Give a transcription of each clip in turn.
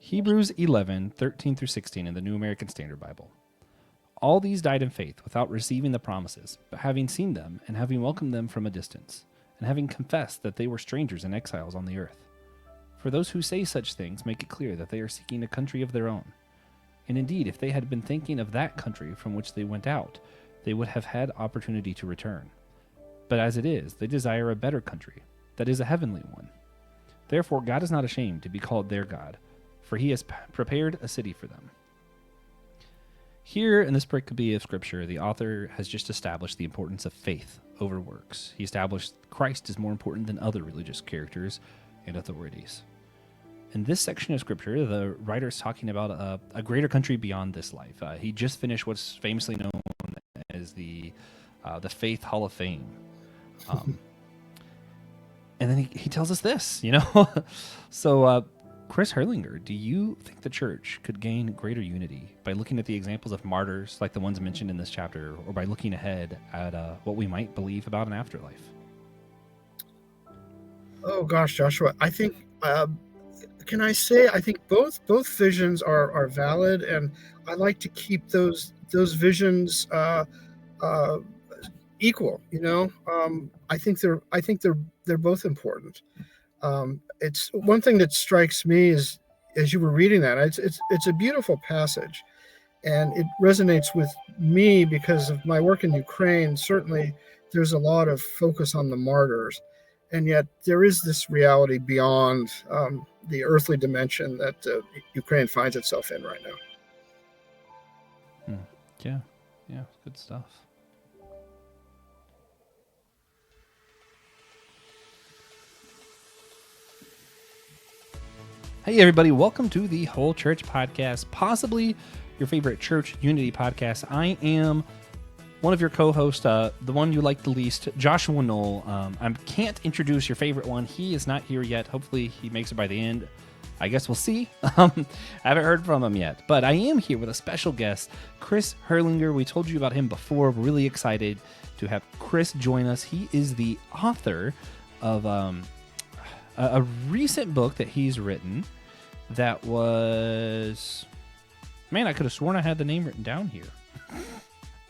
Hebrews 11:13-16 in the New American Standard Bible. All these died in faith without receiving the promises, but having seen them and having welcomed them from a distance, and having confessed that they were strangers and exiles on the earth. For those who say such things make it clear that they are seeking a country of their own. And indeed, if they had been thinking of that country from which they went out, they would have had opportunity to return. But as it is, they desire a better country, that is a heavenly one. Therefore, God is not ashamed to be called their God, for he has prepared a city for them. Here in this pericope of Scripture, the author has just established the importance of faith over works. He established Christ is more important than other religious characters and authorities. In this section of Scripture, the writer is talking about a greater country beyond this life. He just finished what's famously known as the Faith Hall of Fame. And then he tells us this, So, Chris Herlinger, do you think the church could gain greater unity by looking at the examples of martyrs like the ones mentioned in this chapter, or by looking ahead at what we might believe about an afterlife? Oh gosh, Joshua, I think can I say I think both visions are valid, and I like to keep those visions equal. I think they're both important. It's one thing that strikes me is, as you were reading that, it's a beautiful passage, and it resonates with me because of my work in Ukraine. Certainly, there's a lot of focus on the martyrs, and yet there is this reality beyond the earthly dimension that Ukraine finds itself in right now. Yeah, good stuff. Hey everybody, welcome to the Whole Church Podcast, possibly your favorite church unity podcast. I am one of your co-hosts, the one you like the least, Joshua Noel. I can't introduce your favorite one. He is not here yet. Hopefully he makes it by the end. I guess we'll see. I haven't heard from him yet, but I am here with a special guest, Chris Herlinger. We told you about him before. We're really excited to have Chris join us. He is the author of a recent book that he's written that was... Man, I could have sworn I had the name written down here.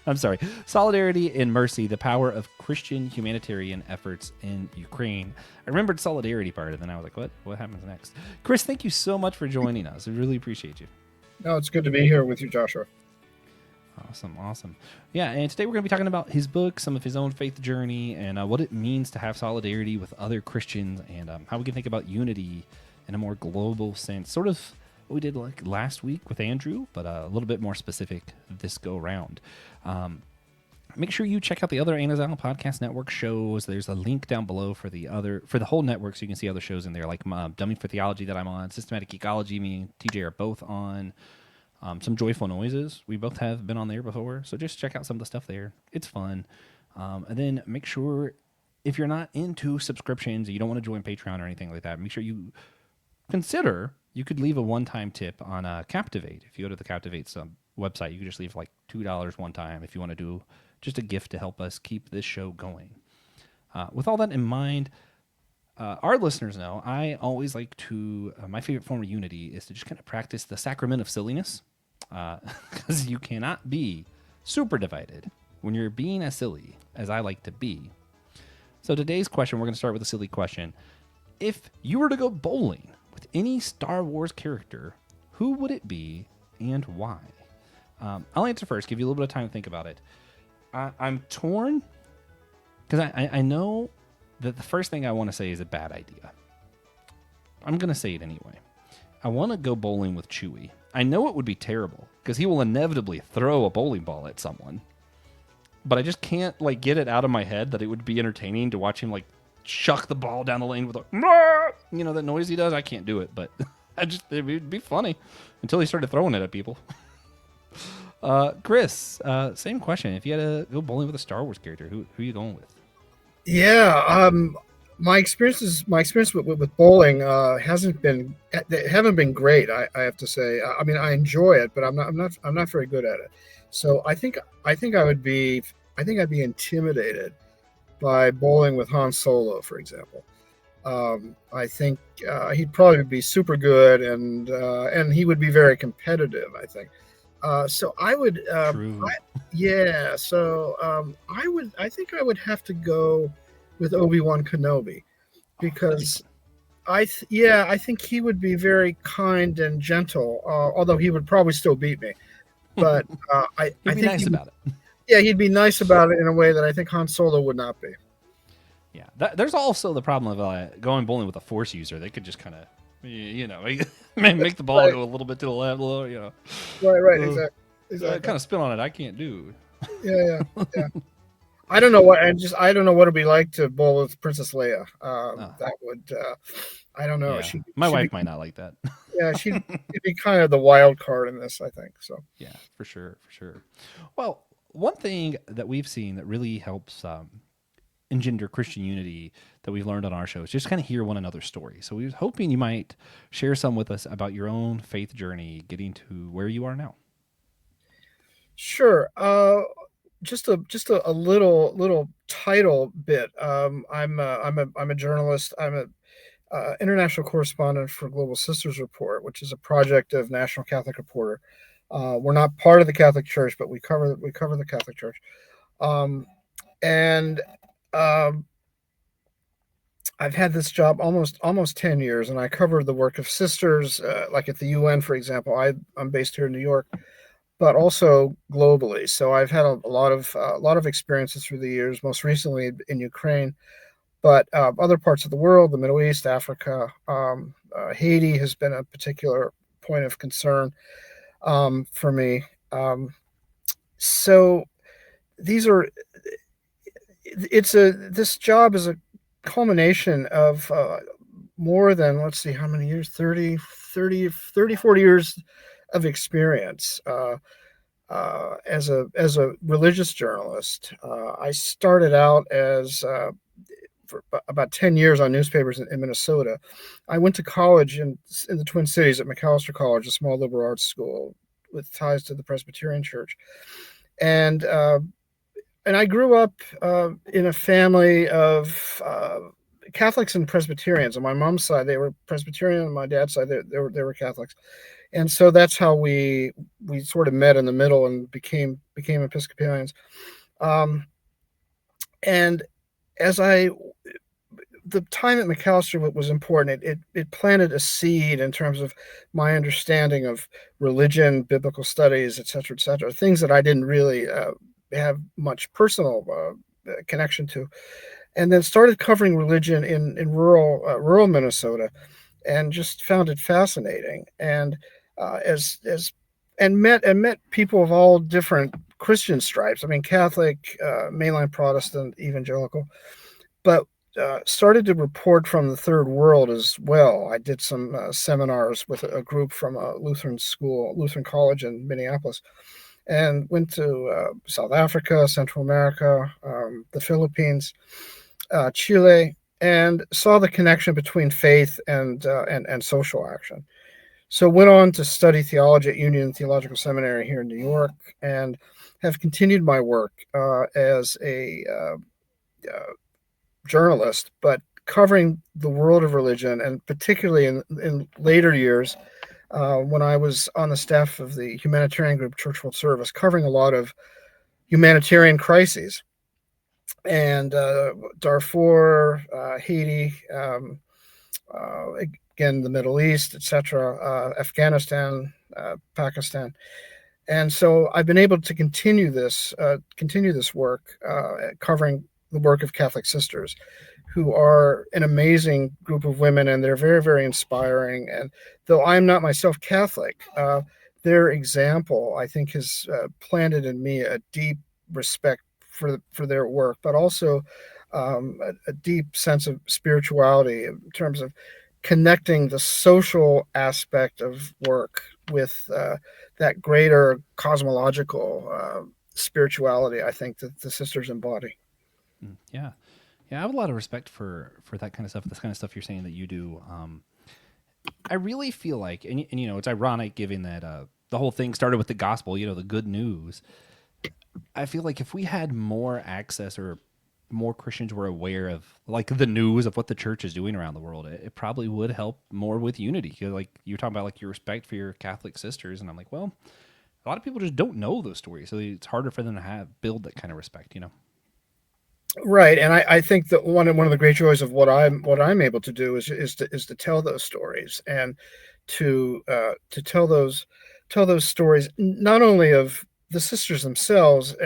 I'm sorry. Solidarity and Mercy, the Power of Christian Humanitarian Efforts in Ukraine. I remembered Solidarity part, and then I was like, what happens next? Chris, thank you so much for joining us. I really appreciate you. No, it's good to be here with you, Joshua. Awesome. Yeah, and today we're going to be talking about his book, some of his own faith journey, and what it means to have solidarity with other Christians, and how we can think about unity in a more global sense. Sort of what we did like last week with Andrew, but a little bit more specific this go round. Make sure you check out the other Anazal Podcast Network shows. There's a link down below for the whole network, so you can see other shows in there, like Dummy for Theology that I'm on, Systematic Ecology, me and TJ are both on. Some Joyful Noises. We both have been on there before, so just check out some of the stuff there. It's fun. And then make sure, if you're not into subscriptions, you don't want to join Patreon or anything like that, make sure you consider, you could leave a one-time tip on Captivate. If you go to the Captivate website, you can just leave like $2 one time if you want to do just a gift to help us keep this show going. With all that in mind, our listeners know I always like to, my favorite form of unity is to just kind of practice the sacrament of silliness, because you cannot be super divided when you're being as silly as I like to be. So today's question, we're going to start with a silly question. If you were to go bowling with any Star Wars character, who would it be and why? I'll answer first, give you a little bit of time to think about it. I'm torn, because I know that the first thing I want to say is a bad idea. I'm going to say it anyway. I want to go bowling with Chewie. I know it would be terrible, because he will inevitably throw a bowling ball at someone. But I just can't get it out of my head that it would be entertaining to watch him chuck the ball down the lane with that noise he does. I can't do it, but it would be funny until he started throwing it at people. Chris, same question. If you had to go bowling with a Star Wars character, who are you going with? Yeah, my experience with bowling haven't been great. I have to say. I mean, I enjoy it, but I'm not very good at it. So I think I'd be intimidated by bowling with Han Solo, for example. I think he'd probably be super good, and he would be very competitive, I think. So I would, True. yeah. So I think I would have to go with Obi-Wan Kenobi Oh, that'd be because fun. yeah, I think he would be very kind and gentle, although he would probably still beat me. But He'd I be think nice about it. yeah, he'd be nice about it in a way that I think Han Solo would not be. Yeah. There's also the problem of going bowling with a force user. They could just kind of, make the ball Right, go a little bit to the left, a little, right, uh, exactly. kind of spin on it. I can't do. Yeah, yeah, yeah. I don't know what I don't know what it'd be like to bowl with Princess Leia. Uh, That would I don't know. yeah. My She'd be wife might not like that. yeah she'd be kind of the wild card in this, I think. So Yeah, for sure, for sure. Well, one thing that we've seen that really helps engender Christian unity that we've learned on our show is just kind of hear one another's story. So we was hoping you might share some with us about your own faith journey, getting to where you are now. sure. Just a little title bit. I'm a journalist. I'm a international correspondent for Global Sisters Report, which is a project of National Catholic Reporter. We're not part of the Catholic Church, but we cover the Catholic Church. Um, and um, I've had this job almost 10 years, and I cover the work of sisters, like at the UN, for example. I'm based here in New York, but also globally. So I've had a lot of experiences through the years. Most recently in Ukraine, but other parts of the world, the Middle East, Africa, Haiti has been a particular point of concern for me. So these are it's a this job is a culmination of more than, let's see, how many years, 40 years of experience as a religious journalist. I started out as for about 10 years on newspapers in Minnesota. I went to college in the Twin Cities at McAllister College, a small liberal arts school with ties to the Presbyterian Church. And I grew up in a family of Catholics and Presbyterians. On my mom's side, they were Presbyterian. On my dad's side, they were Catholics, and so that's how we sort of met in the middle and became Episcopalians. Um, and as I the time at McAllister was important. It planted a seed in terms of my understanding of religion, biblical studies, et cetera, things that I didn't really have much personal connection to, and then started covering religion in rural Minnesota, and just found it fascinating. And as and met people of all different Christian stripes. I mean, Catholic, mainline Protestant, evangelical, but started to report from the third world as well. I did some seminars with a group from a Lutheran college in Minneapolis, and went to South Africa, Central America, the Philippines, Chile, and saw the connection between faith and social action. So went on to study theology at Union Theological Seminary here in New York, and have continued my work as a journalist, but covering the world of religion, and particularly in later years, when I was on the staff of the humanitarian group Church World Service, covering a lot of humanitarian crises, and Darfur, Haiti, again the Middle East, etc., Afghanistan, Pakistan. And so I've been able to continue this work, covering the work of Catholic sisters, who are an amazing group of women, and they're very, very inspiring. And though I'm not myself Catholic, their example, I think, has planted in me a deep respect for their work, but also a deep sense of spirituality in terms of connecting the social aspect of work with that greater cosmological spirituality, I think, that the sisters embody. Yeah. Yeah, I have a lot of respect for that kind of stuff. This kind of stuff you're saying that you do. I really feel like, and it's ironic given that the whole thing started with the gospel, the good news. I feel like if we had more access or more Christians were aware of like the news of what the church is doing around the world, it probably would help more with unity. Like you're talking about like your respect for your Catholic sisters, and I'm like, well, a lot of people just don't know those stories, so it's harder for them to build that kind of respect, you know. Right, and I think that one of the great joys of what I'm able to do is to tell those stories, and to tell those stories not only of the sisters themselves,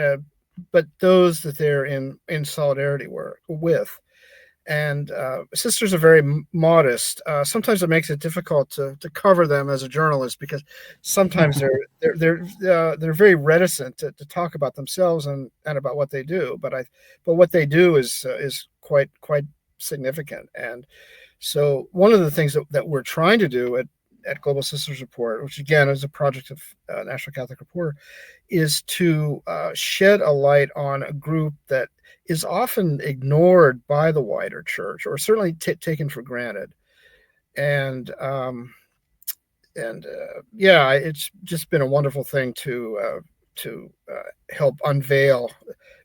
but those that they're in solidarity with. And sisters are very modest. Sometimes it makes it difficult to cover them as a journalist, because sometimes they're very reticent to talk about themselves and about what they do. But what they do is quite significant. And so one of the things that we're trying to do at Global Sisters Report, which again is a project of National Catholic Reporter, is to shed a light on a group that is often ignored by the wider church, or certainly taken for granted. And yeah, it's just been a wonderful thing to help unveil.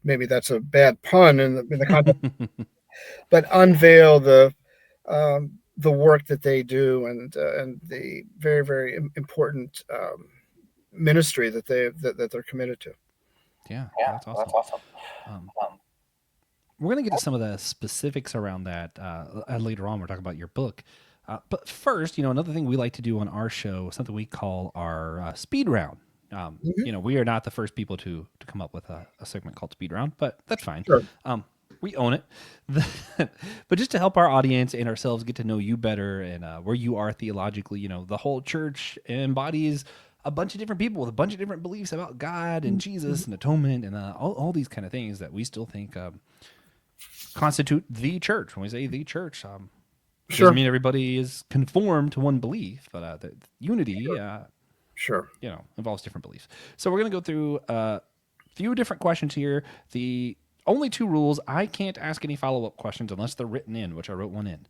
Maybe that's a bad pun in the context, but unveil the work that they do, and the very, very important ministry that they're committed to. Yeah, that's awesome. We're going to get to some of the specifics around that later on. We're talking about your book. But first, another thing we like to do on our show, something we call our speed round. We are not the first people to come up with a segment called Speed Round, but that's fine. Sure. We own it. But just to help our audience and ourselves get to know you better, and where you are theologically, the whole church embodies a bunch of different people with a bunch of different beliefs about God and Jesus and atonement and all these kind of things that we still think constitute the church. When we say the church, doesn't mean everybody is conformed to one belief, but the unity, involves different beliefs. So we're going to go through a few different questions here. The only two rules: I can't ask any follow-up questions unless they're written in, which I wrote one in.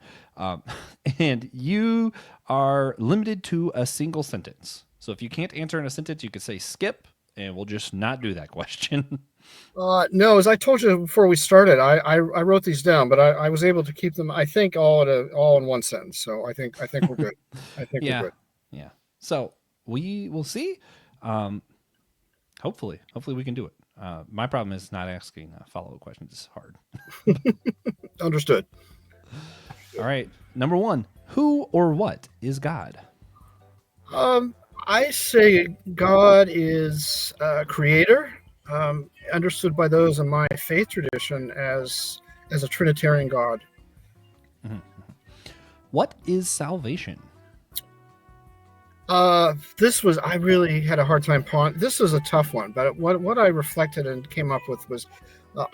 And you are limited to a single sentence. So if you can't answer in a sentence, you could say skip, and we'll just not do that question. No, as I told you before we started, I wrote these down, but I was able to keep them, I think, all in one sentence. So I think we're good. I think we're good. Yeah. So we will see. Hopefully we can do it. My problem is not asking follow-up questions. It's hard. Understood. All right. Number one, who or what is God? I say God is creator, understood by those in my faith tradition as a Trinitarian God. Mm-hmm. What is salvation? I really had a hard time pondering. This was a tough one, but what I reflected and came up with was,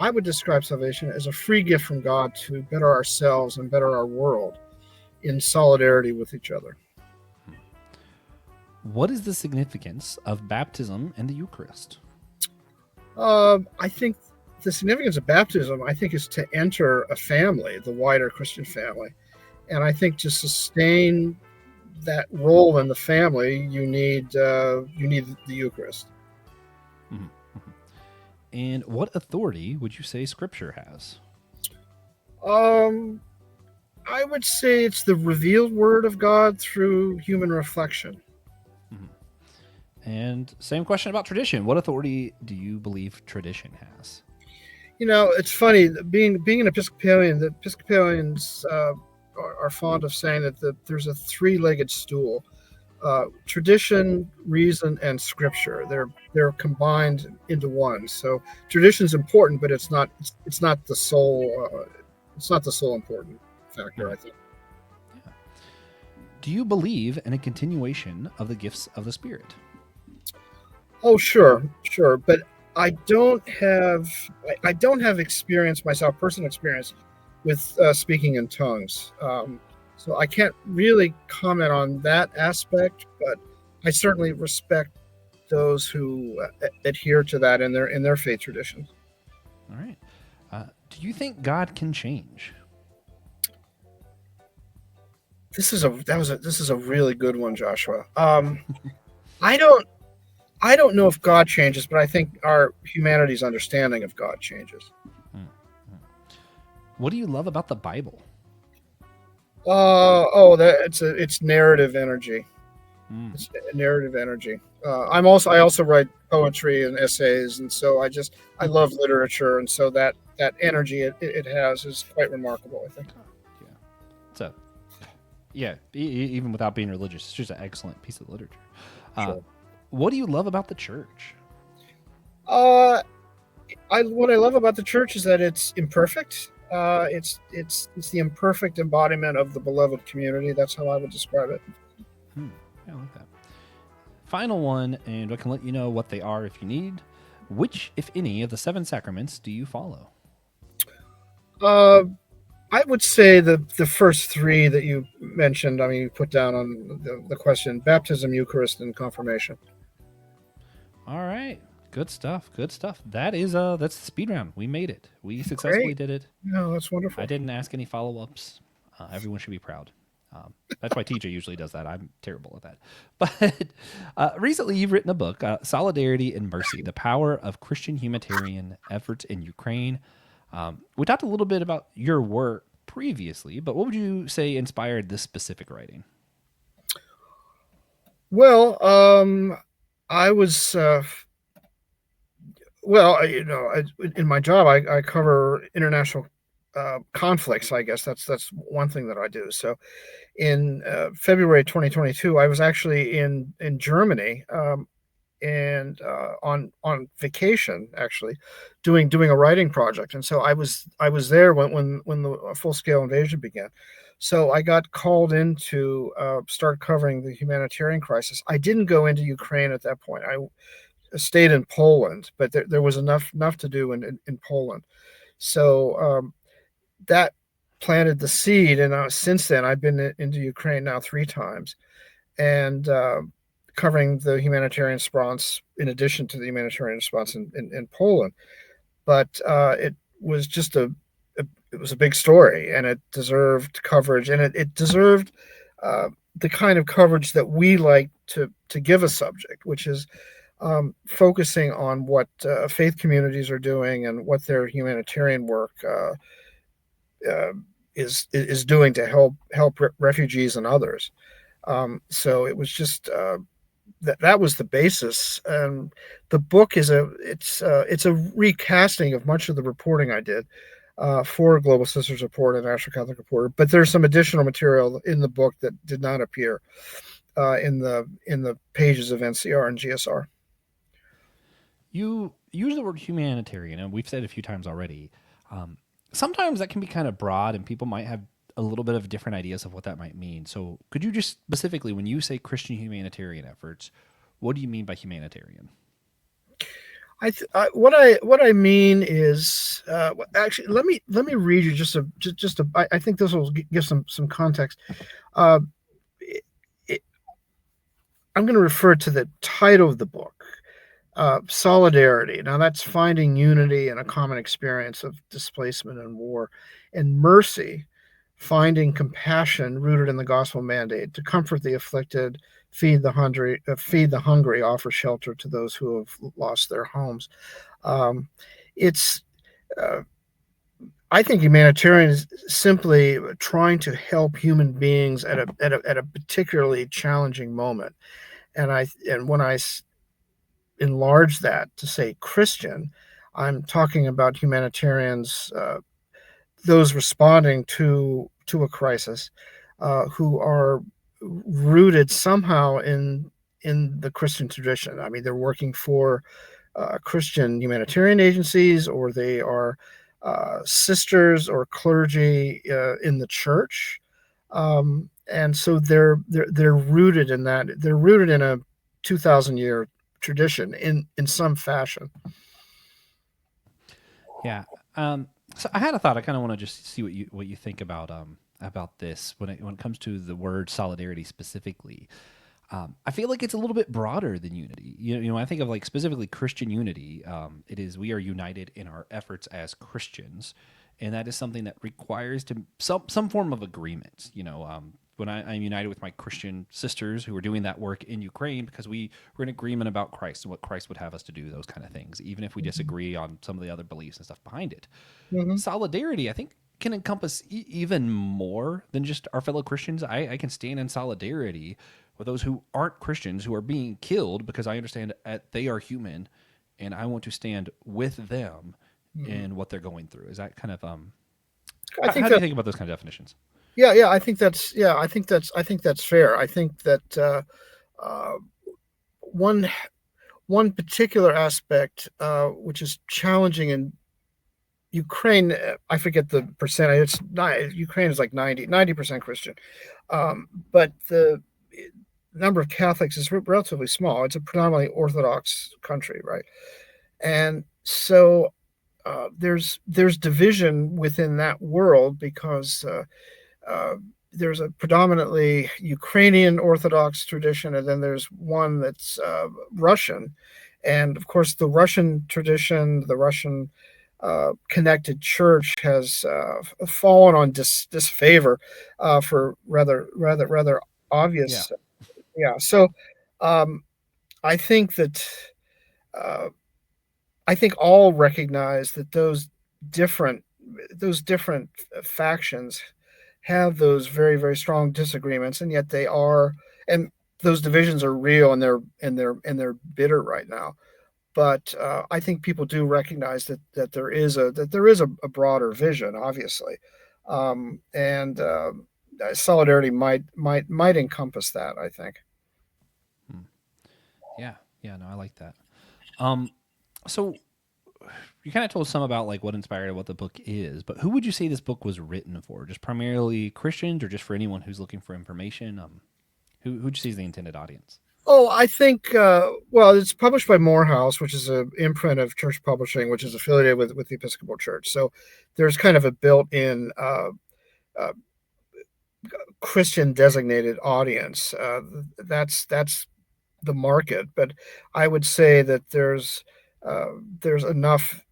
I would describe salvation as a free gift from God to better ourselves and better our world in solidarity with each other. What is the significance of baptism and the Eucharist? I think the significance of baptism, is to enter a family, the wider Christian family. And I think to sustain that role in the family, you need the Eucharist. Mm-hmm. And what authority would you say Scripture has? I would say it's the revealed word of God through human reflection. Mm-hmm. And same question about tradition. What authority do you believe tradition has? It's funny, being an Episcopalian, the Episcopalians are fond of saying that there's a three-legged stool: tradition, reason, and Scripture. They're combined into one. So tradition's important, but it's not the sole important factor, I think. Yeah. Do you believe in a continuation of the gifts of the Spirit? Oh, sure, but I don't have experience myself, personal experience with speaking in tongues. So I can't really comment on that aspect, but I certainly respect those who adhere to that in their faith traditions. All right. Do you think God can change? This is a really good one, Joshua. I don't know if God changes, but I think our humanity's understanding of God changes. What do you love about the Bible? It's narrative energy. Mm. It's narrative energy. I also write poetry and essays, and so I love literature, and so that energy it has is quite remarkable, I think. Yeah. It's a yeah. Even without being religious, it's just an excellent piece of literature. Uh, Sure. what do you love about the church? Uh, what I love about the church is that it's imperfect. It's the imperfect embodiment of the beloved community. That's how I would describe it. Hmm. Yeah, I like that. Final one, and I can let you know what they are if you need. Which, if any, of the seven sacraments do you follow? Uh, I would say the first three that you mentioned. I mean, you put down on the question: baptism, Eucharist, and confirmation. All right. Good stuff. Good stuff. That's the speed round. We made it. We successfully Great. did it. No, that's I wonderful. didn't ask any follow-ups. Everyone should be proud. That's why TJ usually does that. I'm terrible at that. But recently, you've written a book, "Solidarity and Mercy: The Power of Christian Humanitarian Efforts in Ukraine." We talked a little bit about your work previously, but what would you say inspired this specific writing? Well, I was in my job, I cover international conflicts. I guess that's one thing that I do. So in February 2022, I was actually in Germany, and on vacation, actually doing a writing project. And so I was there when the full scale invasion began. So I got called in to start covering the humanitarian crisis. I didn't go into Ukraine at that point. I stayed in Poland, but there was enough to do in Poland. So that planted the seed, and since then I've been into Ukraine now 3 times, and covering the humanitarian response in addition to the humanitarian response in Poland. But it was just it was a big story, and it deserved coverage, and it deserved the kind of coverage that we like to give a subject, which is focusing on what faith communities are doing and what their humanitarian work uh, is doing to help refugees and others. So it was just that was the basis. The book it's a recasting of much of the reporting I did for Global Sisters Report and National Catholic Reporter, but there's some additional material in the book that did not appear in the pages of NCR and GSR. You use the word humanitarian, and we've said a few times already. Um, Sometimes that can be kind of broad, and people might have a little bit of different ideas of what that might mean. So, could you just specifically, when you say Christian humanitarian efforts, what do you mean by humanitarian? What I mean is actually let me read you I think this will give some context. Uh, it, it, I'm going to refer to the title of the book, Solidarity. Now that's finding unity in a common experience of displacement and war, and mercy, finding compassion rooted in the gospel mandate to comfort the afflicted, feed the hungry, offer shelter to those who have lost their homes. Um, it's uh, I think humanitarian is simply trying to help human beings at a particularly challenging moment. And when I enlarge that to say Christian, I'm talking about humanitarians, those responding to a crisis, who are rooted somehow in the Christian tradition. I mean, they're working for Christian humanitarian agencies, or they are sisters or clergy in the church, and so they're rooted in that. They're rooted in a 2,000 year tradition in some fashion. Yeah. So I had a thought. I kind of want to just see what you think about this when it comes to the word solidarity specifically. I feel like it's a little bit broader than unity. I think of like specifically Christian unity. It is we are united in our efforts as Christians, and that is something that requires some form of agreement. When I'm united with my Christian sisters who are doing that work in Ukraine because we're in agreement about Christ and what Christ would have us to do, those kind of things, even if we disagree on some of the other beliefs and stuff behind it. Mm-hmm. Solidarity, I think, can encompass even more than just our fellow Christians. I can stand in solidarity with those who aren't Christians who are being killed because I understand that they are human, and I want to stand with them Mhm. in what they're going through. Is that kind of I how think do you that think about those kind of definitions? yeah, I think that's fair. I think that uh, one one particular aspect which is challenging in Ukraine, I forget the percentage. It's not Ukraine is like 90% Christian, but the number of Catholics is relatively small. It's a predominantly Orthodox country, right? And so there's division within that world because uh, there's a predominantly Ukrainian Orthodox tradition, and then there's one that's Russian. And of course, the Russian tradition, the Russian connected church has fallen on disfavor for rather Yeah. obvious. Yeah. So um, I think that uh, I think all recognize that different those different factions have those very strong disagreements, and yet they are, and those divisions are real, and they're bitter right now. But I think people do recognize that there is a broader vision, obviously, and solidarity might encompass that. I think. Hmm. Yeah. Yeah. No, I like that. Um, so you kind of told some about like what inspired what the book is, but who would you say this book was written for? Just primarily Christians, or just for anyone who's looking for information? Who'd you see as the intended audience? Oh, I think well, it's published by Morehouse, which is an imprint of church publishing, which is affiliated with the Episcopal Church. So there's kind of a built-in uh, Christian designated audience. That's the market, but I would say that uh, there's enough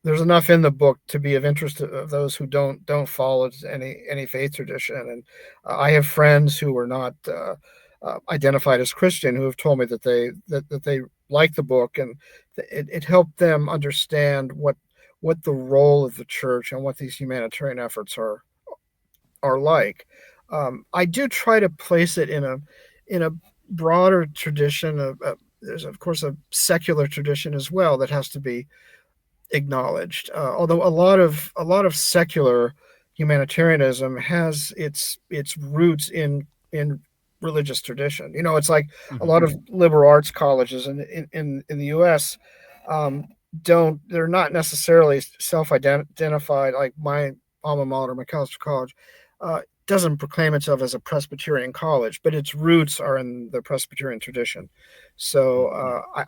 in the book to be of interest of those who don't follow any faith tradition. And I have friends who are not identified as Christian who have told me that they like the book, and it helped them understand what the role of the church and what these humanitarian efforts are like. I do try to place it in a broader tradition. There's of course a secular tradition as well that has to be acknowledged. Although a lot of secular humanitarianism has its roots in religious tradition. You know, it's like a Hmm. lot of liberal arts colleges in the U.S. Um, don't they're not necessarily self-identified like my alma mater, McAllister College. Doesn't proclaim itself as a Presbyterian college, but its roots are in the Presbyterian tradition. So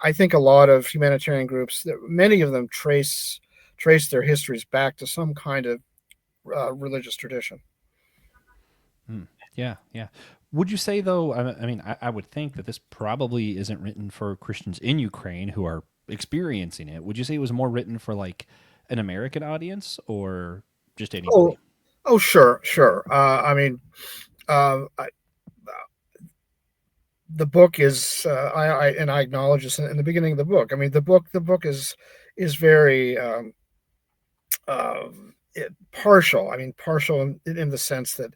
I think a lot of humanitarian groups, many of them trace their histories back to some kind of religious tradition. Mm. Yeah, yeah. Would you say though? I mean, I would think that this probably isn't written for Christians in Ukraine who are experiencing it. Would you say it was more written for like an American audience or just Oh, anybody? oh, sure. I mean, I, the book is I acknowledge this in the beginning of the book. I mean, the book is very uh, partial. I mean, partial in the sense that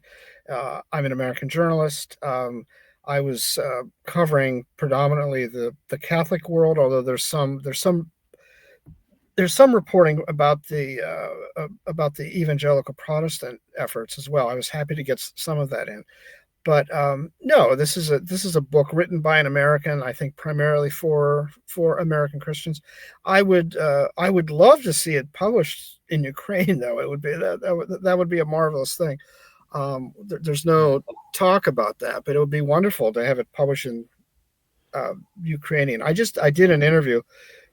I'm an American journalist. I was covering predominantly the Catholic world, although there's some reporting about the evangelical Protestant efforts as well. I was happy to get some of that in. But no, this is a book written by an American. I think primarily for American Christians. I would love to see it published in Ukraine, though. It would be that would be a marvelous thing. There's Yeah. no talk about that, but it would be wonderful to have it published in Ukrainian. I did an interview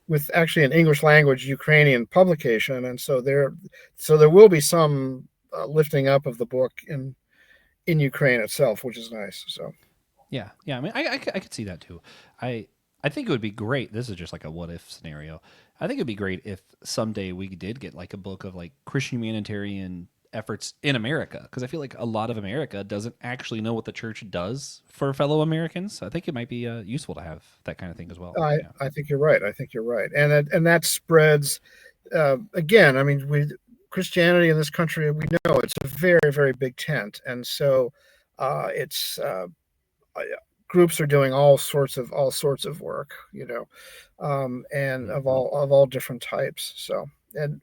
with actually an English language Ukrainian publication, and so there will be some lifting up of the book in Ukraine itself, which is nice. So. Yeah, yeah. I mean, I could see that too. I I think it would be great. This is just like a what if scenario. I think it'd be great if someday we did get like a book of like Christian humanitarian efforts in America, because I feel like a lot of America doesn't actually know what the church does for fellow Americans. I think it might be useful to have that kind of thing as well. Yeah. I think you're right. I think you're right, and that spreads again. I mean, Christianity in this country, we know it's a very, very big tent, and so it's groups are doing all sorts of work, and Mhm. of all different types. So, and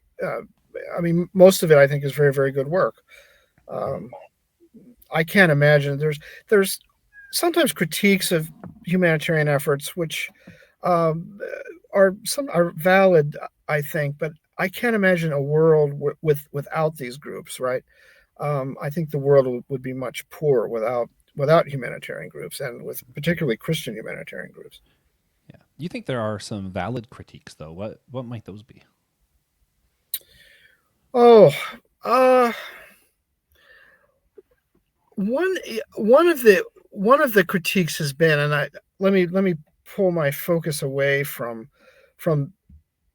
I mean, most of it I think is very, very good work. Mhm. Um, I can't imagine there's sometimes critiques of humanitarian efforts which um, are valid, I think, but I can't imagine a world without these groups, right? I think the world would be much poorer without humanitarian groups, and with particularly Christian humanitarian groups. Yeah. You think there are some valid critiques though? What might those be? Oh, uh, one one of the critiques has been, and I let me pull my focus away from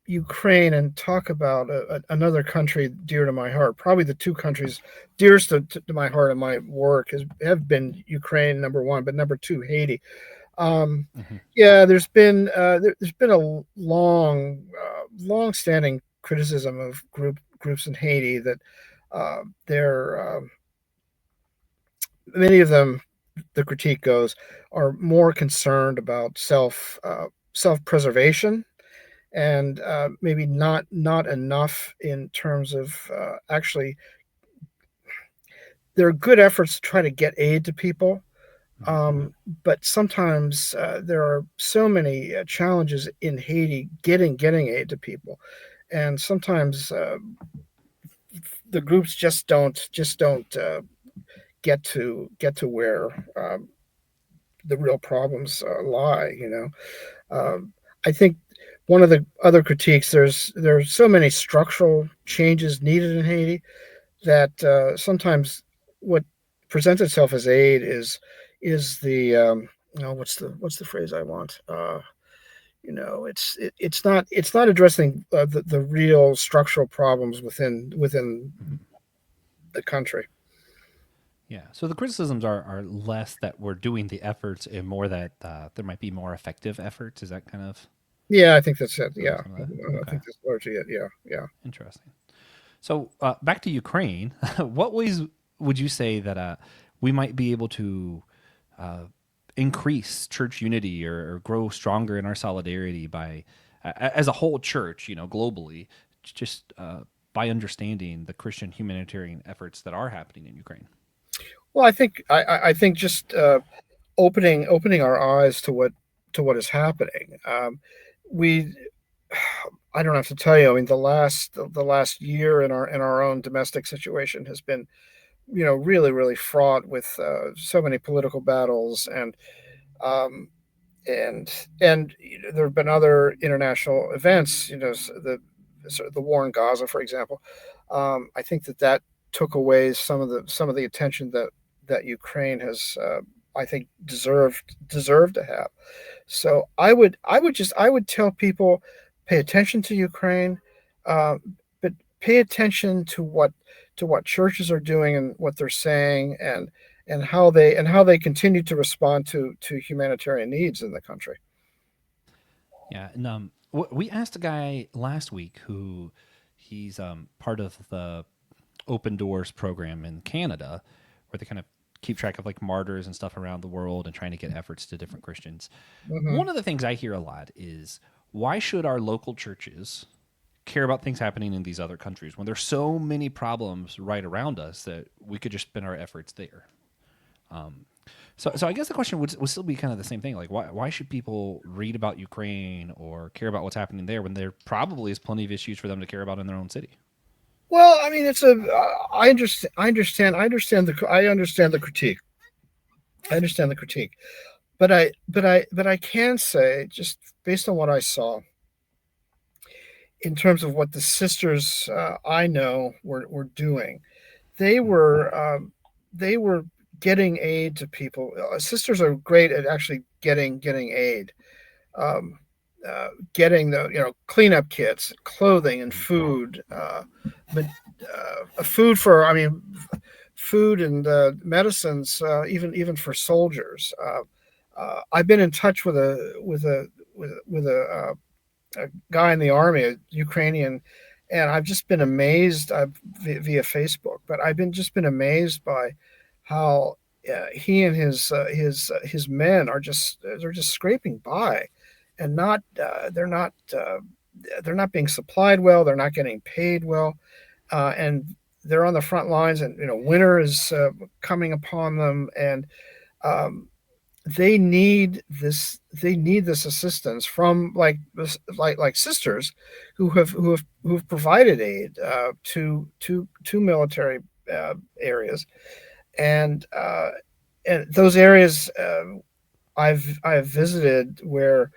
Ukraine and talk about another country dear to my heart. Probably the two countries dearest to my heart and my work have been Ukraine, number one, but number two, Haiti. Um, Hmm. yeah, there's been a long standing criticism of groups in Haiti that they're many of them, the critique goes, are more concerned about self preservation, and maybe not enough in terms of actually. There are good efforts to try to get aid to people, Hmm. um, but sometimes there are so many challenges in Haiti getting aid to people, and sometimes the groups just don't get to where the real problems lie. I think one of the other critiques, there's so many structural changes needed in Haiti that sometimes what presents itself as aid is the what's the phrase I want. It's not addressing the real structural problems within Hmm. the country. Yeah. So the criticisms are less that we're doing the efforts and more that there might be more effective efforts. Is that kind of Yeah, I think that's it. Yeah, some of that? I Okay. think that's largely it. Yeah, yeah. Interesting. So back to Ukraine. What ways would you say that we might be able to uh, increase church unity or grow stronger in our solidarity by, as a whole church, globally, just by understanding the Christian humanitarian efforts that are happening in Ukraine? Well, I think just opening our eyes to what is happening. We I don't have to tell you. I mean, the last year in our own domestic situation has been, really, really fraught with so many political battles, um, and there have been other international events. The war in Gaza, for example. I think that took away some of the attention that Ukraine has, I think, deserved to have. So I would tell people, pay attention to Ukraine, uh, but pay attention to what churches are doing and what they're saying, and how they continue to respond to humanitarian needs in the country. Yeah, and we asked a guy last week who he's part of the Open Doors program in Canada, where they kind of keep track of like martyrs and stuff around the world and trying to get efforts to different Christians. Hmm. One of the things I hear a lot is why should our local churches care about things happening in these other countries when there's so many problems right around us that we could just spend our efforts there? So I guess the question would still be kind of the same thing. Like, why should people read about Ukraine or care about what's happening there when there probably is plenty of issues for them to care about in their own city? Well, I mean, I understand the critique. I understand the critique, but I can say, just based on what I saw, in terms of what the sisters I know were doing, they Mm. were um, they were getting aid to people. Sisters are great at actually getting aid, um, getting the cleanup kits, clothing, and Mm. food. But food for I mean, food and medicines, even for soldiers. I've been in touch with a guy in the army, a Ukrainian, and I've just been amazed via Facebook. But I've been just been amazed by how he and his men are just they're just scraping by, and not they're not being supplied well. They're not getting paid well, and they're on the front lines. And winter is coming upon them, and um, they need this assistance from like sisters who have provided aid to military areas, and those areas I've visited where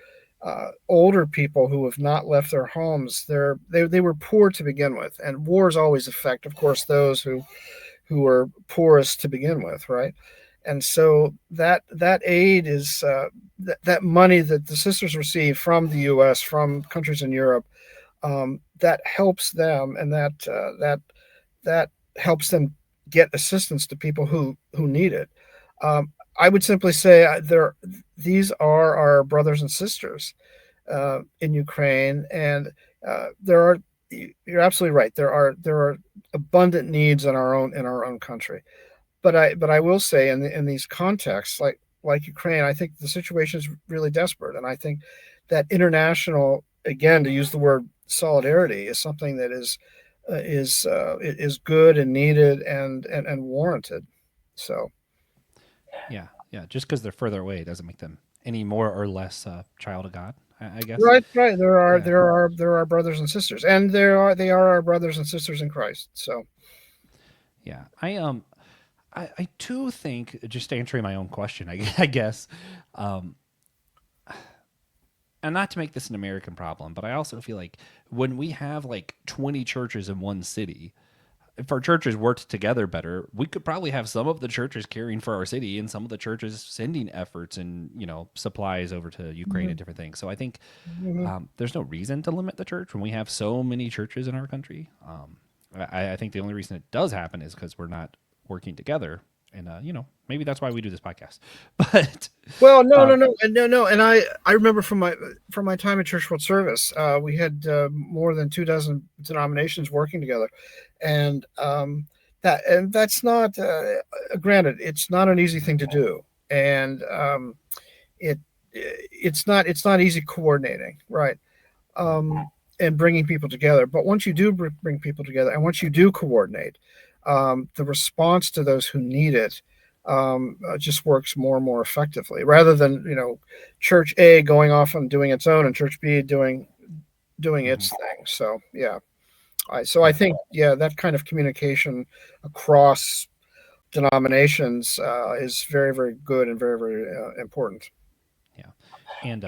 older people who have not left their homes, they were poor to begin with, and wars always affect, of course, those who are poorest to begin with, right? And so that aid is that money that the sisters receive from the U.S., from countries in Europe, that helps them, and that helps them get assistance to people who need it. I would simply say these are our brothers and sisters in Ukraine, and there are. You're absolutely right. There are abundant needs in our own country, but I will say in these contexts like Ukraine, I think the situation is really desperate, and I think that international, again, to use the word solidarity, is something that is good and needed and warranted. So Yeah, yeah. Just because they're further away doesn't make them any more or less child of God, I guess. right, right. Yeah, There are brothers and sisters, and they are our brothers and sisters in Christ. So yeah. I too think, just answering my own question, I guess, um, and not to make this an American problem, but I also feel like when we have like 20 churches in one city, if our churches worked together better, we could probably have some of the churches caring for our city and some of the churches sending efforts and supplies over to Ukraine mhm, and different things. So I think mhm. there's no reason to limit the church when we have so many churches in our country. I think the only reason it does happen is because we're not working together, and maybe that's why we do this podcast. But Well, no, no, um, no, and no, no, and I remember from my time at Church World Service, we had more than 2 dozen denominations working together, and that's not granted. It's not an easy thing to do, and it it's not easy coordinating, right? um, and bringing people together. But once you do bring people together, and once you do coordinate, the response to those who need it just works more and more effectively, rather than Church A going off and doing its own, and Church B doing its mhm, thing. So yeah, I yeah, think that kind of communication across denominations is very very good and very very important. yeah, and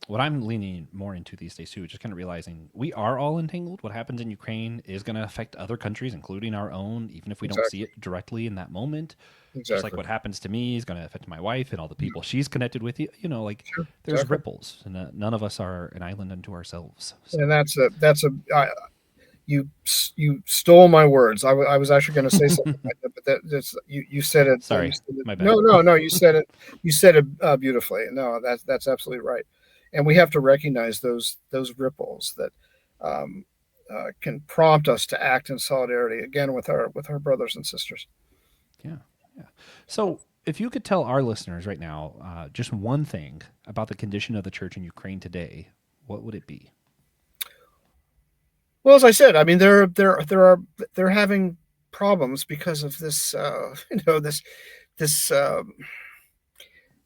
what I'm leaning more into these days too, is just kind of realizing we are all entangled. What happens in Ukraine is going to affect other countries, including our own, even if we don't see Exactly, it directly in that moment. Just like exactly. what happens to me is going to affect my wife and all the people she's connected with. Like Sure, there's exactly. ripples, and none of us are an island unto ourselves. And So, you stole my words. I was actually going to say something like that, but you said it. You sorry, said it. my bad. No, no, no. You said it. You said it beautifully. No, that's absolutely right. And we have to recognize those ripples that can prompt us to act in solidarity again with our brothers and sisters. Yeah, yeah. So, if you could tell our listeners right now just one thing about the condition of the church in Ukraine today, what would it be? Well, as I said, I mean they're having problems because of this this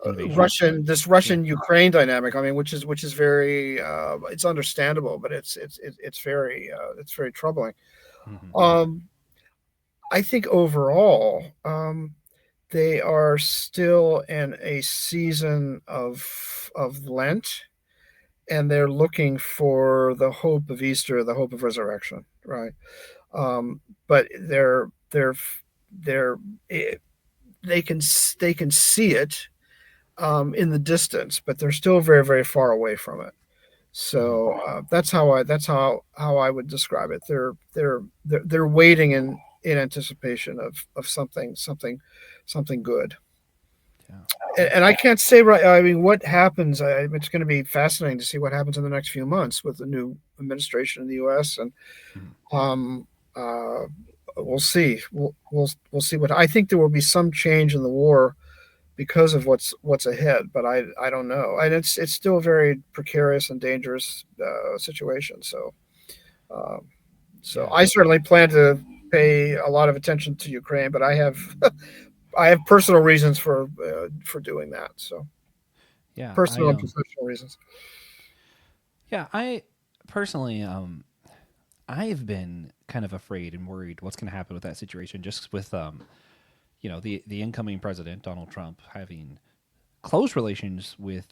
Invasion? Yeah. Russian Ukraine dynamic. I mean, which is very it's understandable, but it's very troubling. Hmm. Um, I think overall, they are still in a season of Lent, and they're looking for the hope of Easter, the hope of resurrection, right? But they're eh, they can see it in the distance, but they're still very, very far away from it. Hmm. So that's how I would describe it. They're waiting in anticipation of something good. Yeah. And I can't say right. I mean, what happens? It's going to be fascinating to see what happens in the next few months with the new administration in the U.S. And Mhm. um, uh, we'll see. We'll see what I think there will be some change in the war because of what's ahead. But I don't know. And it's still a very precarious and dangerous situation. Um, so Yeah. I certainly plan to pay a lot of attention to Ukraine, but I have I have personal reasons for doing that. So Yeah. personal and professional reasons. Yeah. I personally, I've been kind of afraid and worried what's going to happen with that situation, just with, the incoming president, Donald Trump, having close relations with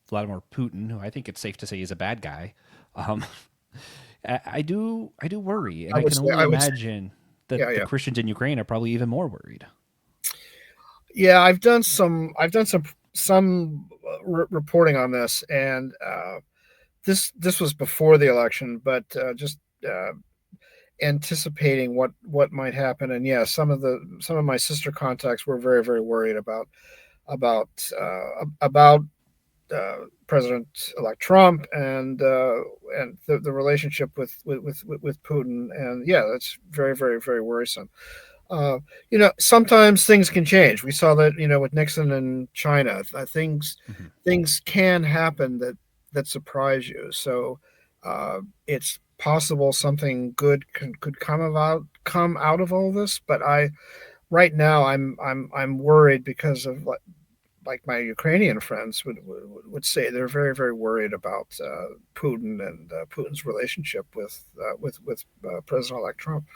Vladimir Putin, who I think it's safe to say is a bad guy. Um, I do worry, and I can only I would say, imagine yeah, that the yeah, Christians in Ukraine are probably even more worried. yeah. I've done some reporting on this, and this was before the election, but just anticipating what might happen. And yeah, some of my sister contacts were very very worried about about President-elect Trump and the relationship with Putin. And yeah, that's very very very worrisome. Uh, sometimes things can change. We saw that with Nixon and China. Hmm. Things can happen that surprise you. So it's possible something good could come out of all this. But I right now I'm worried because of like my Ukrainian friends would say they're very very worried about Putin and Putin's relationship with President-elect Trump.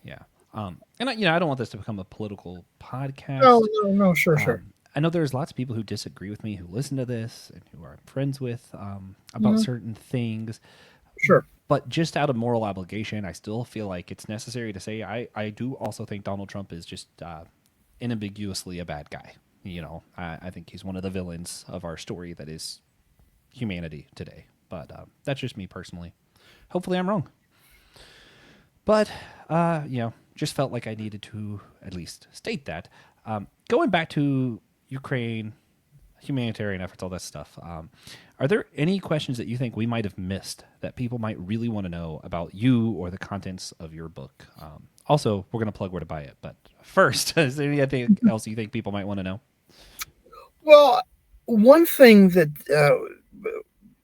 Yeah. And I don't want this to become a political No, podcast. no, no, sure, sure. I know there's lots of people who disagree with me who listen to this and who I'm friends with about Mhm. certain things. Sure. But just out of moral obligation, I still feel like it's necessary to say I do also think Donald Trump is just unambiguously a bad guy. I think he's one of the villains of our story that is humanity today. But that's just me personally. Hopefully, I'm wrong. But just felt like I needed to at least state that. Going back to Ukraine, humanitarian efforts, all that stuff. Are there any questions that you think we might have missed that people might really want to know about you or the contents of your book? Also, we're going to plug where to buy it. But first, is there anything else you think people might want to know? Well, one thing that,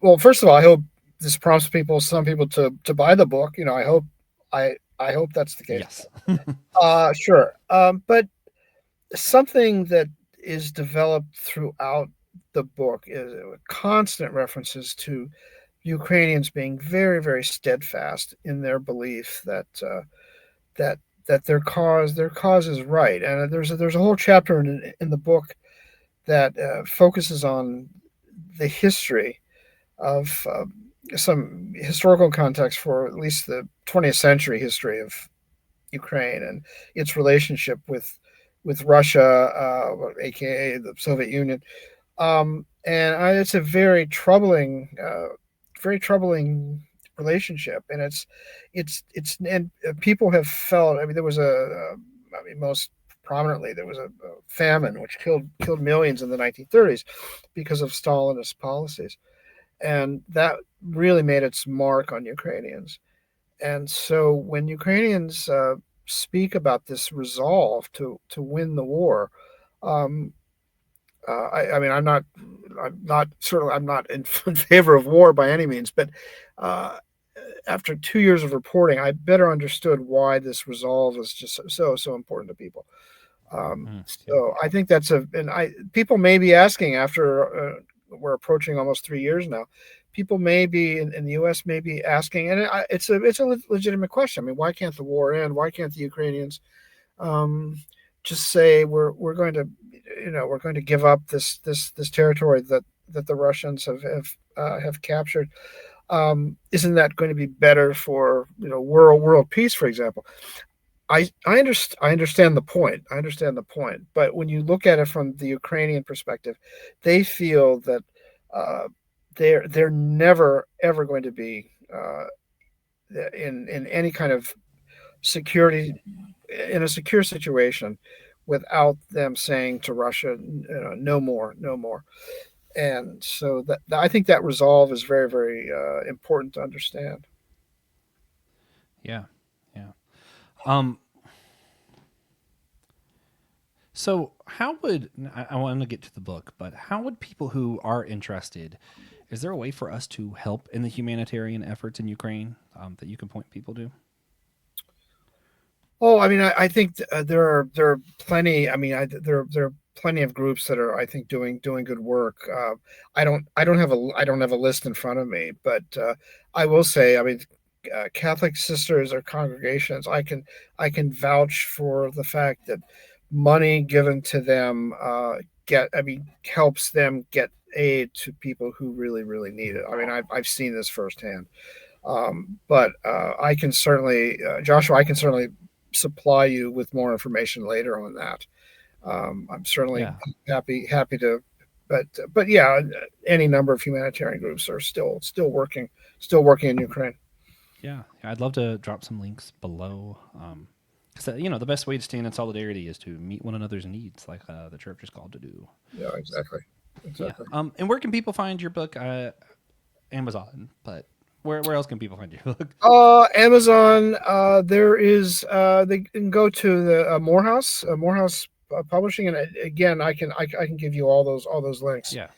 well, first of all, I hope this prompts some people to buy the book. I hope that's the case. Yes. Sure. But something that is developed throughout the book is constant references to Ukrainians being very, very steadfast in their belief that that their cause is right. And there's a whole chapter in the book that focuses on the history of some historical context for at least the 20th century history of Ukraine and its relationship with Russia, aka the Soviet Union. It's a very troubling relationship, and it's and people have felt. I mean, there was I mean, most prominently there was a famine which killed millions in the 1930s because of Stalinist policies, and that really made its mark on Ukrainians. And so when Ukrainians speak about this resolve to win the war, um, I mean, I'm not in favor of war by any means, but uh, after 2 years of reporting, I better understood why this resolve is just so important to people. Yeah. So I think and people may be asking after we're approaching almost 3 years now. People may be in the U.S. may be asking, and it's a legitimate question. I mean, why can't the war end? Why can't the Ukrainians um, just say we're going to give up this territory that the Russians have captured? Isn't that going to be better for world peace, for example? I understand the point. I understand the point. But when you look at it from the Ukrainian perspective, they feel that uh, they're never ever going to be in any kind of security in a secure situation without them saying to Russia, no more, no more. And so that I think that resolve is very, very important to understand. Yeah, yeah. Um, so how would I want to get to the book, but how would people who are interested? Is there a way for us to help in the humanitarian efforts in Ukraine that you can point people to? Oh, I mean, I think there are plenty. I mean, there are plenty of groups that are, I think, doing good work. I don't have a list in front of me, but I will say, I mean, Catholic sisters or congregations, I can vouch for the fact that money given to them helps them get aid to people who really really need it. I mean, I've seen this firsthand. But I can certainly, Joshua, I can certainly supply you with more information later on that. I'm certainly Yeah, happy to, but yeah, any number of humanitarian groups are still working in Ukraine. yeah. I'd love to drop some links below. Because the best way to stand in solidarity is to meet one another's needs, like the church is called to do. Yeah, exactly, Yeah. exactly. And where can people find your book? Amazon, but where else can people find your book? Amazon. There is. They can go to the Morehouse Publishing, and again, I can give you all those links. Yeah.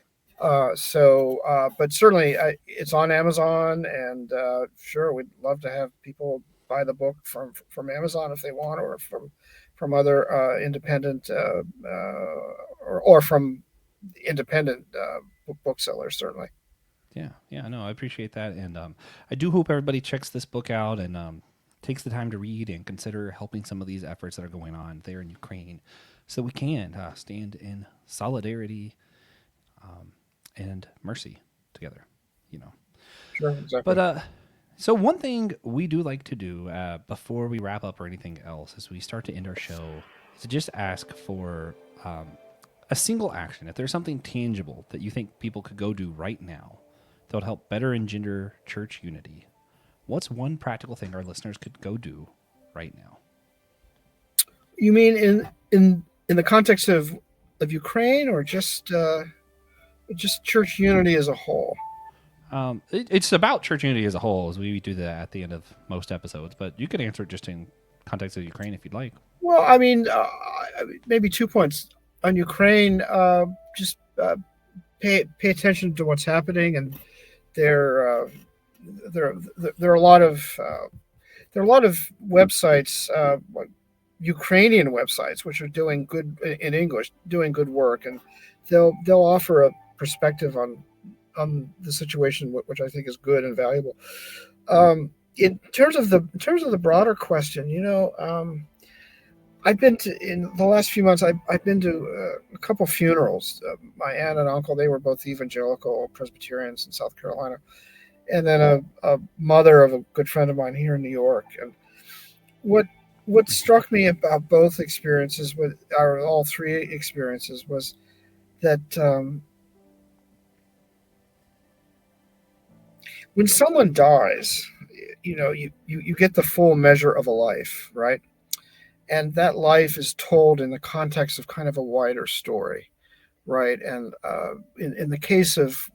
But certainly it's on Amazon, and sure, we'd love to have people buy the book from Amazon if they want, or from other independent or from independent booksellers, certainly. Yeah, yeah, no, I appreciate that, and I do hope everybody checks this book out and takes the time to read and consider helping some of these efforts that are going on there in Ukraine, so we can stand in solidarity and mercy together. You know, Sure, but exactly. so one thing we do like to do before we wrap up or anything else, as we start to end our show, is to just ask for a single action. If there's something tangible that you think people could go do right now that would help better engender church unity, what's one practical thing our listeners could go do right now? You mean in the context of Ukraine, or just church unity as a whole? It's about church unity as a whole, as we do that at the end of most episodes, but you could answer it just in context of Ukraine if you'd like. Well, I mean, maybe 2 points on Ukraine. Just pay attention to what's happening, and there uh, there there are a lot of there are a lot of websites, like Ukrainian websites, which are doing good in English, doing good work, and they'll offer a perspective on the situation, which I think is good and valuable. In terms of the broader question, I've been to in the last few months. I've been to a couple funerals. My aunt and uncle, they were both evangelical Presbyterians in South Carolina, and then a mother of a good friend of mine here in New York. And what what struck me about both experiences, with or all three experiences, was that when someone dies, you get the full measure of a life, right? And that life is told in the context of kind of a wider story, right? And in the case of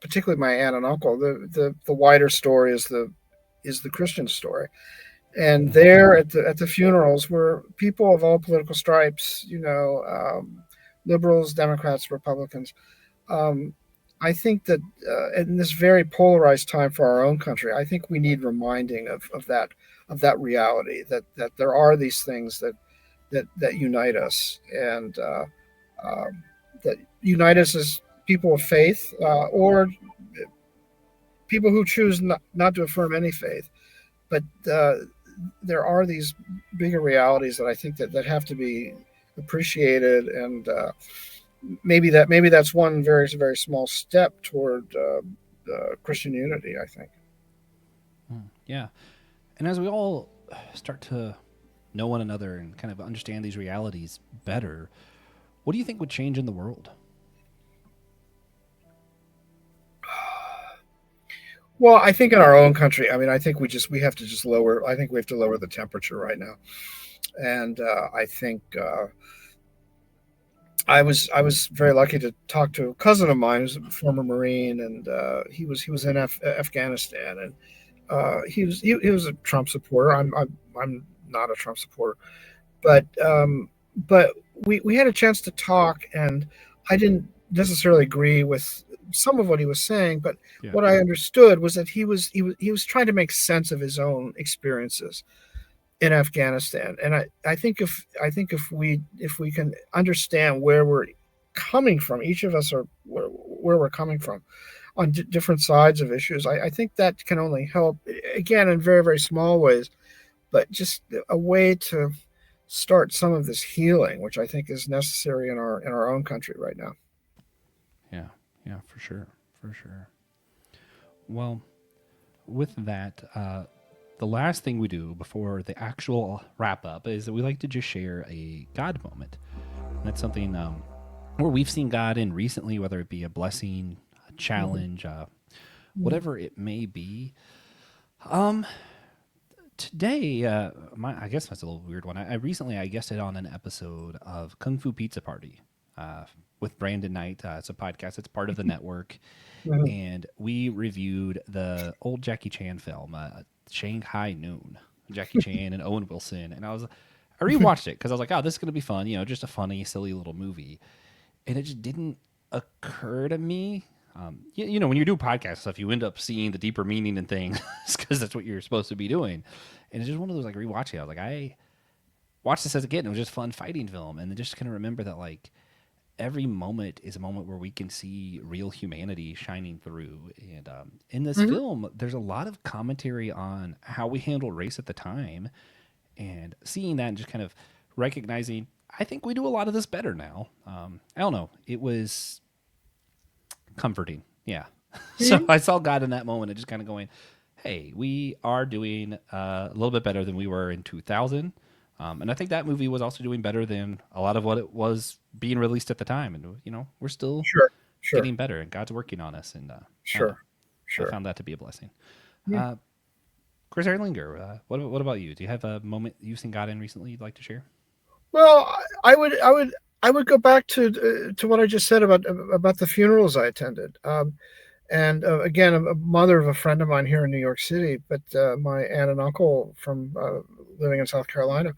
particularly my aunt and uncle, the wider story is the Christian story. And there at the funerals were people of all political stripes, liberals, Democrats, Republicans. Um, I think that in this very polarized time for our own country, I think we need reminding of that reality, that there are these things that unite us, and that unite us as people of faith, or people who choose not to affirm any faith. But there are these bigger realities that I think that have to be appreciated, and maybe that's one very very small step toward Christian unity, I think. Yeah. And as we all start to know one another and kind of understand these realities better, what do you think would change in the world? Well, I think in our own country, I mean, I think we have to just lower. I think we have to lower the temperature right now. And I think I was very lucky to talk to a cousin of mine who's a former Marine, and he was in Afghanistan, and he was a Trump supporter. I'm not a Trump supporter, but but we had a chance to talk, and I didn't necessarily agree with some of what he was saying, but Yeah. what I understood was that he was trying to make sense of his own experiences in Afghanistan. And I think if we can understand where we're coming from, each of us are where we're coming from on different sides of issues. I think that can only help, again, in very, very small ways, but just a way to start some of this healing, which I think is necessary in our own country right now. Yeah. Yeah, for sure. For sure. Well, with that, the last thing we do before the actual wrap up is that we like to just share a God moment. And that's something where we've seen God in recently, whether it be a blessing, a challenge, whatever it may be. Um, Today, I guess that's a little weird one. I recently I guested on an episode of Kung Fu Pizza Party with Brandon Knight. It's a podcast. It's part of the network, Mhm. and we reviewed the old Jackie Chan film, Shanghai Noon. Jackie Chan and Owen Wilson, and I rewatched it because I was like, oh, this is gonna be fun. Just a funny, silly little movie, and it just didn't occur to me. When you do podcast stuff, you end up seeing the deeper meaning in things because that's what you're supposed to be doing. And it's just one of those like rewatching. I was like, I watched this as a kid, and it was just fun fighting film, and then just kind of remember that like every moment is a moment where we can see real humanity shining through. And in this Mhm. film, there's a lot of commentary on how we handled race at the time, and seeing that and just kind of recognizing, I think we do a lot of this better now. I don't know. It was comforting. Yeah. So Mhm. I saw God in that moment and just kind of going, hey, we are doing a little bit better than we were in 2000. And I think that movie was also doing better than a lot of what it was being released at the time. And, we're still Sure, sure, getting better, and God's working on us. And I don't know. sure, I sure. found that to be a blessing. Yeah. Uh, Chris Erlinger, what about you? Do you have a moment you've seen God in recently you'd like to share? Well, I would go back to what I just said about the funerals I attended. And again, a mother of a friend of mine here in New York City, but my aunt and uncle from living in South Carolina.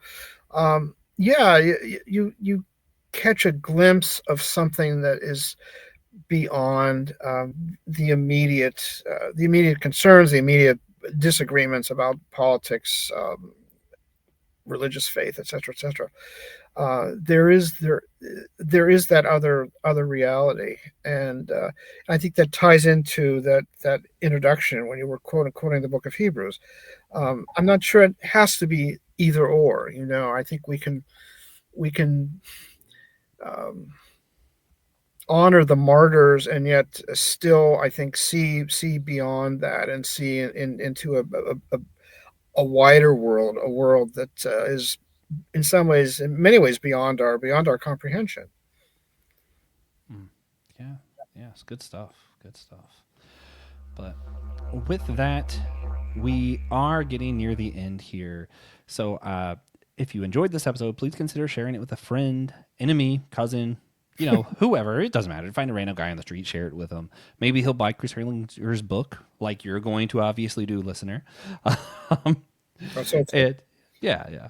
Yeah, you catch a glimpse of something that is beyond the immediate concerns, the immediate disagreements about politics, religious faith, etc., etc. There is that other reality, and I think that ties into that introduction when you were quoting the book of Hebrews. I'm not sure it has to be either or. I think we can um, honor the martyrs and yet still, I think, see beyond that and see into a wider world, a world that is in many ways beyond our comprehension. Mm. Yeah. Yeah. It's good stuff. Good stuff. But with that, we are getting near the end here. So if you enjoyed this episode, please consider sharing it with a friend, enemy, cousin, whoever. It doesn't matter. Find a random guy on the street, share it with him. Maybe he'll buy Chris Herlinger's book, like you're going to obviously do, listener. Um, That's so. it, yeah,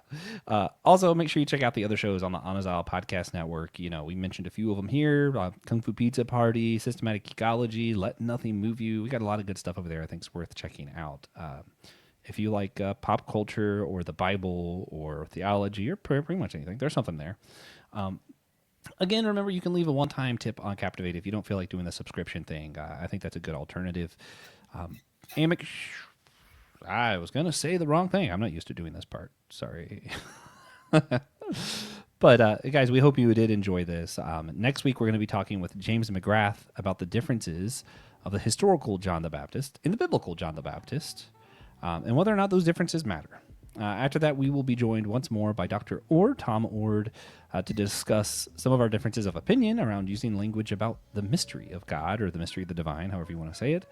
yeah. Also, make sure you check out the other shows on the Anazal Podcast Network. We mentioned a few of them here: Kung Fu Pizza Party, Systematic Ecology, Let Nothing Move You. We got a lot of good stuff over there. I think it's worth checking out. If you like pop culture or the Bible or theology or pretty much anything, there's something there. Again, remember, you can leave a one-time tip on Captivate if you don't feel like doing the subscription thing. I think that's a good alternative. And I was going to say the wrong thing. I'm not used to doing this part. Sorry. But guys, we hope you did enjoy this. Next week, we're going to be talking with James McGrath about the differences of the historical John the Baptist and the biblical John the Baptist, and whether or not those differences matter. After that, we will be joined once more by Dr. Tom Ord, to discuss some of our differences of opinion around using language about the mystery of God or the mystery of the divine, however you want to say it.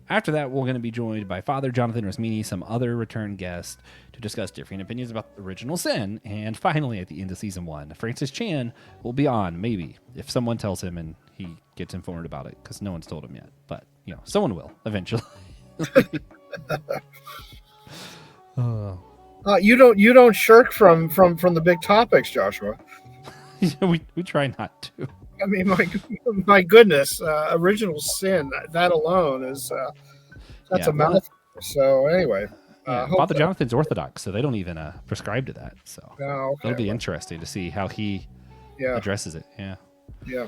After that, we're going to be joined by Father Jonathan Rosmini, some other return guests, to discuss differing opinions about original sin. And finally, at the end of season 1, Francis Chan will be on, maybe, if someone tells him and he gets informed about it, because no one's told him yet. But, someone will eventually. You don't shirk from the big topics, Joshua. we try not to. I mean, my goodness, original sin, that alone is that's a mouthful. So anyway, Father Jonathan's Orthodox, so they don't even prescribe to that. So okay, it'll be interesting to see how he addresses it. Yeah.